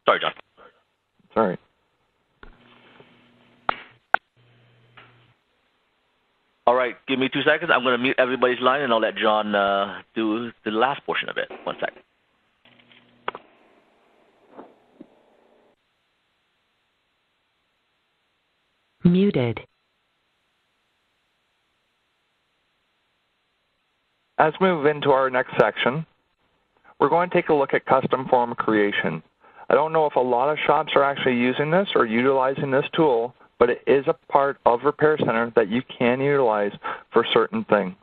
Sorry, John. Sorry. All right, give me 2 seconds. I'm going to mute everybody's line, and I'll let John do the last portion of it. 1 second. Muted. As we move into our next section, we're going to take a look at custom form creation. I don't know if a lot of shops are actually using this or utilizing this tool, but it is a part of Repair Center that you can utilize for certain things.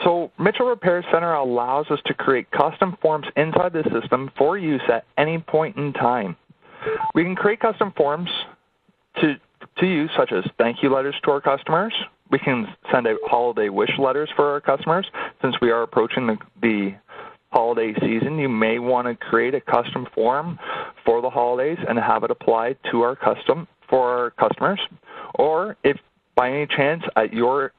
So Mitchell Repair Center allows us to create custom forms inside the system for use at any point in time. We can create custom forms to use, such as thank you letters to our customers. We can send out holiday wish letters for our customers. Since we are approaching the holiday season, you may want to create a custom form for the holidays and have it applied to our customers. Or if by any chance at your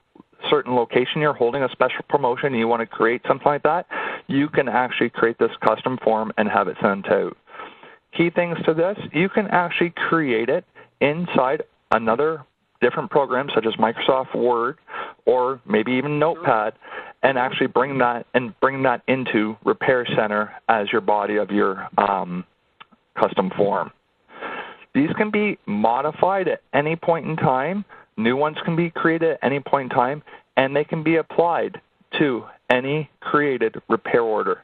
certain location you're holding a special promotion and you want to create something like that, you can actually create this custom form and have it sent out. Key things to this, you can actually create it inside another different program such as Microsoft Word or maybe even Notepad, and actually bring that into Repair Center as your body of your custom form. These can be modified at any point in time. New ones can be created at any point in time, and they can be applied to any created repair order.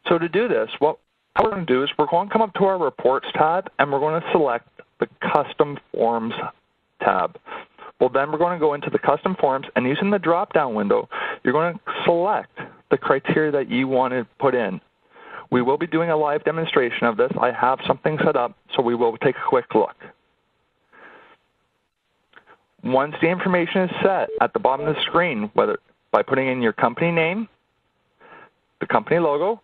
So to do this, what we're going to do is we're going to come up to our Reports tab, and we're going to select the Custom Forms tab. Well, then we're going to go into the Custom Forms, and using the drop-down window, you're going to select the criteria that you want to put in. We will be doing a live demonstration of this. I have something set up, so we will take a quick look. Once the information is set at the bottom of the screen, whether by putting in your company name, the company logo,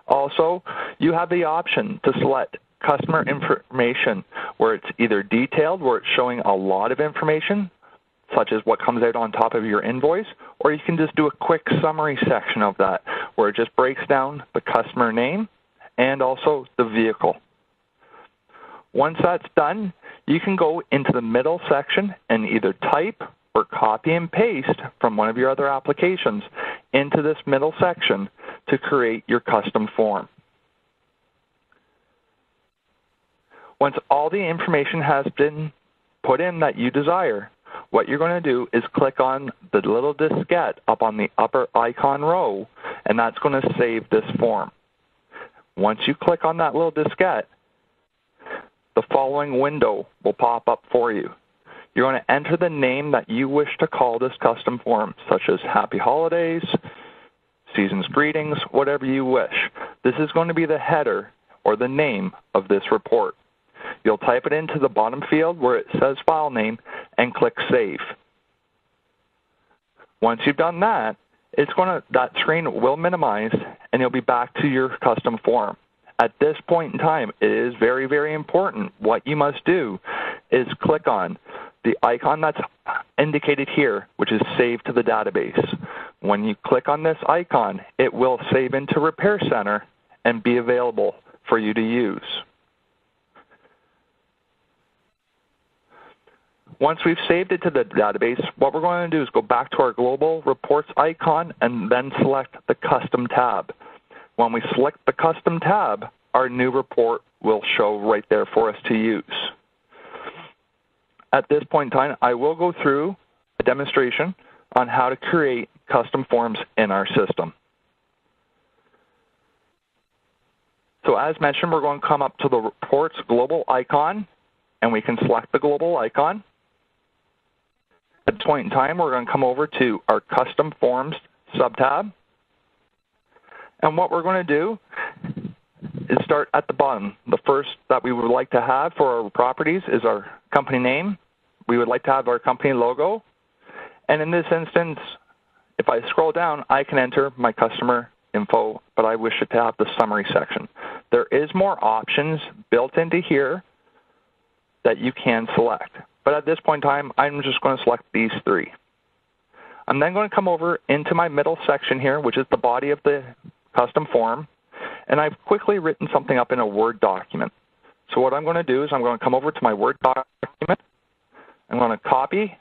also you have the option to select customer information, where it's either detailed, where it's showing a lot of information, such as what comes out on top of your invoice, or you can just do a quick summary section of that, where it just breaks down the customer name and also the vehicle. Once that's done, you can go into the middle section and either type or copy and paste from one of your other applications into this middle section to create your custom form. Once all the information has been put in that you desire, what you're going to do is click on the little diskette up on the upper icon row, and that's going to save this form. Once you click on that little diskette, the following window will pop up for you. You're going to enter the name that you wish to call this custom form, such as Happy Holidays, Season's Greetings, whatever you wish. This is going to be the header or the name of this report. You'll type it into the bottom field where it says File Name and click Save. Once you've done that, that screen will minimize and you'll be back to your custom form. At this point in time, it is very, very important. What you must do is click on the icon that's indicated here, which is Save to the Database. When you click on this icon, it will save into Repair Center and be available for you to use. Once we've saved it to the database, what we're going to do is go back to our Global Reports icon and then select the Custom tab. When we select the Custom tab, our new report will show right there for us to use. At this point in time, I will go through a demonstration on how to create custom forms in our system. So as mentioned, we're going to come up to the Reports Global icon, and we can select the global icon. At this point in time, we're going to come over to our Custom Forms subtab. And what we're going to do is start at the bottom. The first that we would like to have for our properties is our company name. We would like to have our company logo. And in this instance, if I scroll down, I can enter my customer info, but I wish it to have the summary section. There is more options built into here that you can select. But at this point in time, I'm just going to select these three. I'm then going to come over into my middle section here, which is the body of the custom form, and I've quickly written something up in a Word document. So what I'm going to do is I'm going to come over to my Word document, I'm going to copy,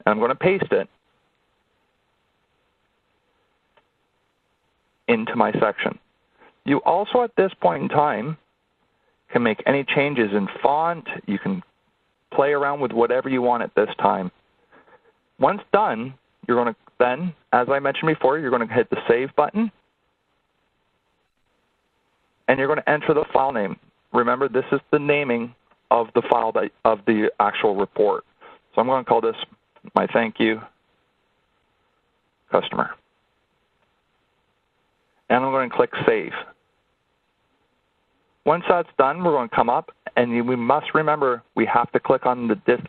and I'm going to paste it into my section. You also, at this point in time, can make any changes in font. You can play around with whatever you want at this time. Once done, you're going to then, as I mentioned before, you're going to hit the Save button, and you're going to enter the file name. Remember, this is the naming of the file of the actual report. So I'm going to call this my thank you customer. And I'm going to click Save. Once that's done, we're going to come up, and we must remember we have to click on this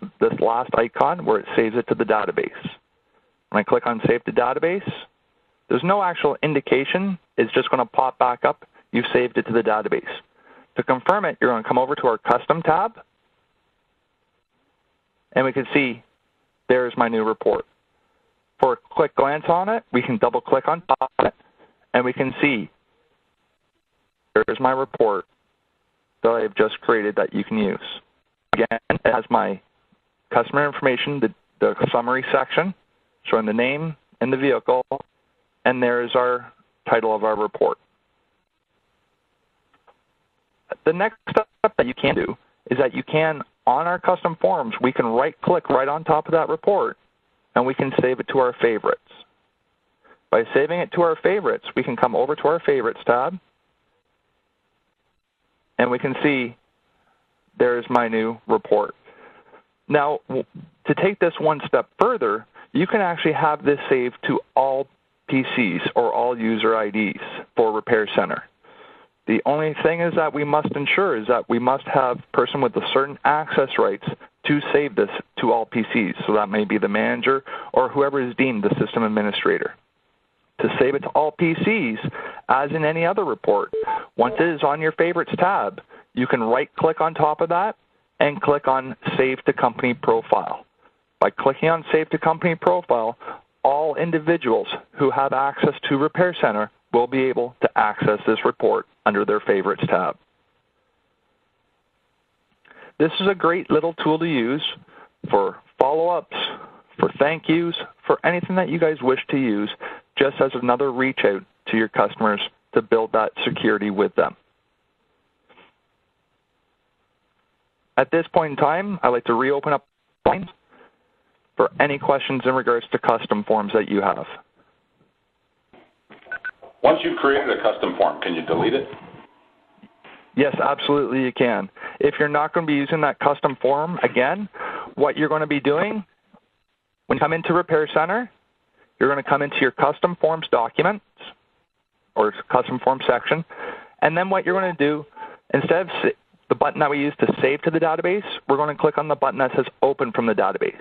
last icon where it saves it to the database. When I click on Save to Database, there's no actual indication. It's just going to pop back up. You've saved it to the database. To confirm it, you're going to come over to our Custom tab, and we can see there's my new report. For a quick glance on it, we can double-click on top of it, and we can see there's my report that I've just created that you can use. Again, it has my customer information, the summary section, showing the name and the vehicle, and there's our title of our report. The next step that you can do is that you can, on our custom forms, we can right-click right on top of that report, and we can save it to our favorites. By saving it to our favorites, we can come over to our Favorites tab, and we can see there's my new report. Now, to take this one step further, you can actually have this saved to all PCs or all user IDs for Repair Center. The only thing is that we must ensure is that we must have a person with a certain access rights to save this to all PCs. So that may be the manager or whoever is deemed the system administrator. To save it to all PCs, as in any other report, once it is on your Favorites tab, you can right-click on top of that and click on Save to Company Profile. By clicking on Save to Company Profile, all individuals who have access to Repair Center will be able to access this report under their Favorites tab. This is a great little tool to use for follow-ups, for thank yous, for anything that you guys wish to use, just as another reach out to your customers to build that security with them. At this point in time, I'd like to reopen up lines for any questions in regards to custom forms that you have. Once you've created a custom form, can you delete it? Yes, absolutely you can. If you're not going to be using that custom form again, what you're going to be doing when you come into Repair Center, you're going to come into your custom forms documents or custom form section, and then what you're going to do, instead of the button that we use to save to the database, we're going to click on the button that says Open from the database.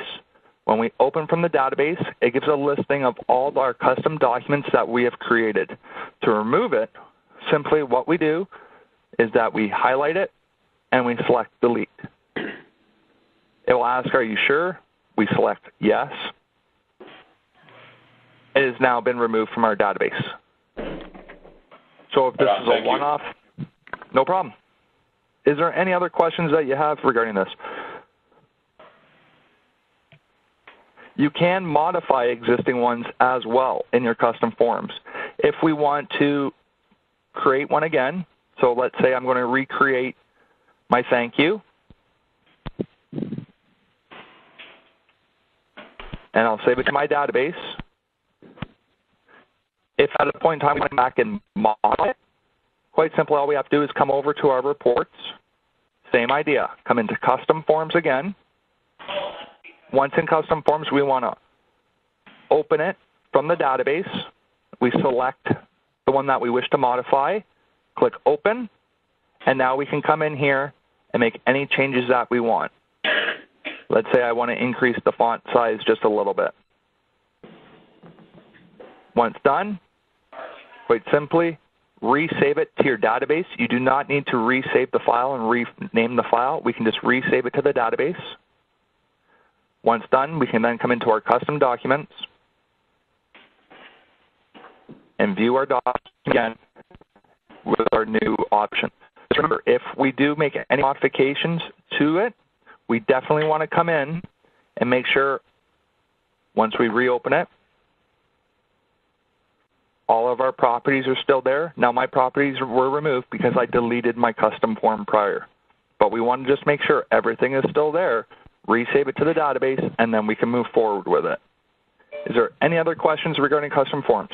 When we open from the database, it gives a listing of all of our custom documents that we have created. To remove it, simply what we do is that we highlight it and we select Delete. It will ask, are you sure? We select Yes. It has now been removed from our database. So if this is a one-off, no problem. Is there any other questions that you have regarding this? You can modify existing ones as well in your custom forms. If we want to create one again, so let's say I'm going to recreate my thank you, and I'll save it to my database. If at a point in time we come back and modify it, quite simply all we have to do is come over to our reports, same idea, come into custom forms again. Once in custom forms, we want to open it from the database. We select the one that we wish to modify, click Open, and now we can come in here and make any changes that we want. Let's say I want to increase the font size just a little bit. Once done, quite simply, resave it to your database. You do not need to resave the file and rename the file. We can just resave it to the database. Once done, we can then come into our custom documents and view our document again with our new option. Just remember, if we do make any modifications to it, we definitely want to come in and make sure once we reopen it, all of our properties are still there. Now my properties were removed because I deleted my custom form prior. But we want to just make sure everything is still there, resave it to the database, and then we can move forward with it. Is there any other questions regarding custom forms?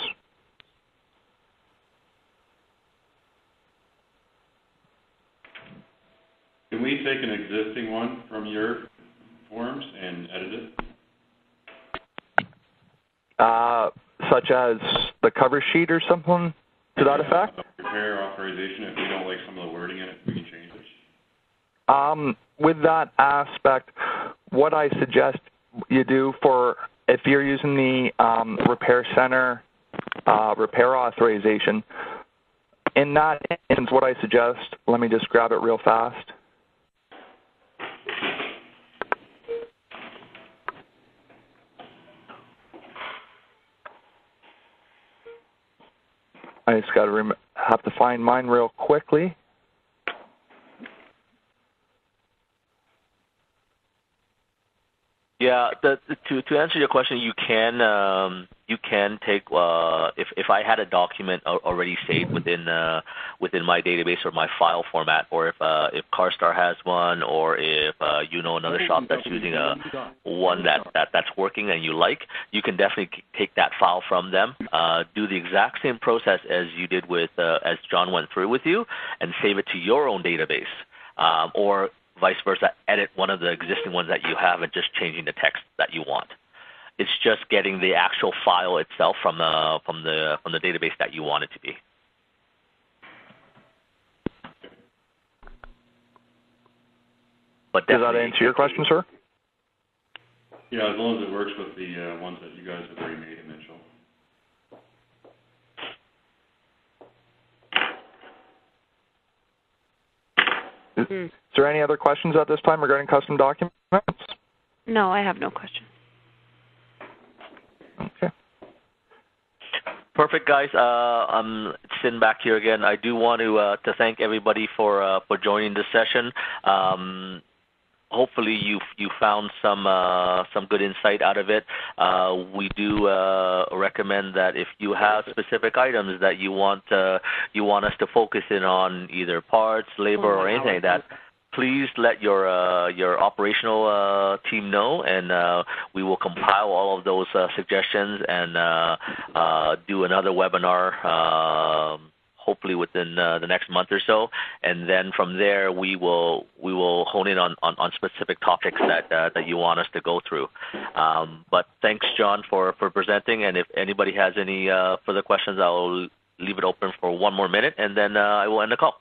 Can we take an existing one from your forms and edit it? Such as the cover sheet or something to that effect? Repair authorization, if we don't like some of the wording in it, we can change it. With that aspect, what I suggest you do for, if you're using the Repair Center repair authorization, in that instance, what I suggest, let me just grab it real fast. I just got to have to find mine real quickly. Yeah, to answer your question, you can take if I had a document already saved within my database or my file format, or if CarStar has one, or if another shop that's using one that's working and you like, you can definitely take that file from them, do the exact same process as you did with as John went through with you, and save it to your own database, or vice versa, edit one of the existing ones that you have and just changing the text that you want. It's just getting the actual file itself from the database that you want it to be. But does that answer your question, sir? Yeah, as long as it works with the ones that you guys have already made initial. Is there any other questions at this time regarding custom documents? No, I have no questions. Okay. Perfect, guys. I'm sitting back here again. I do want to thank everybody for joining this session. Hopefully you found some good insight out of it. We do recommend that if you have specific items that you want us to focus in on, either parts, labor, or anything like that, please let your operational team know, and we will compile all of those suggestions and do another webinar. Hopefully within the next month or so, and then from there we will hone in on specific topics that you want us to go through. But thanks, John, for presenting, and if anybody has any further questions, I'll leave it open for one more minute, and then I will end the call.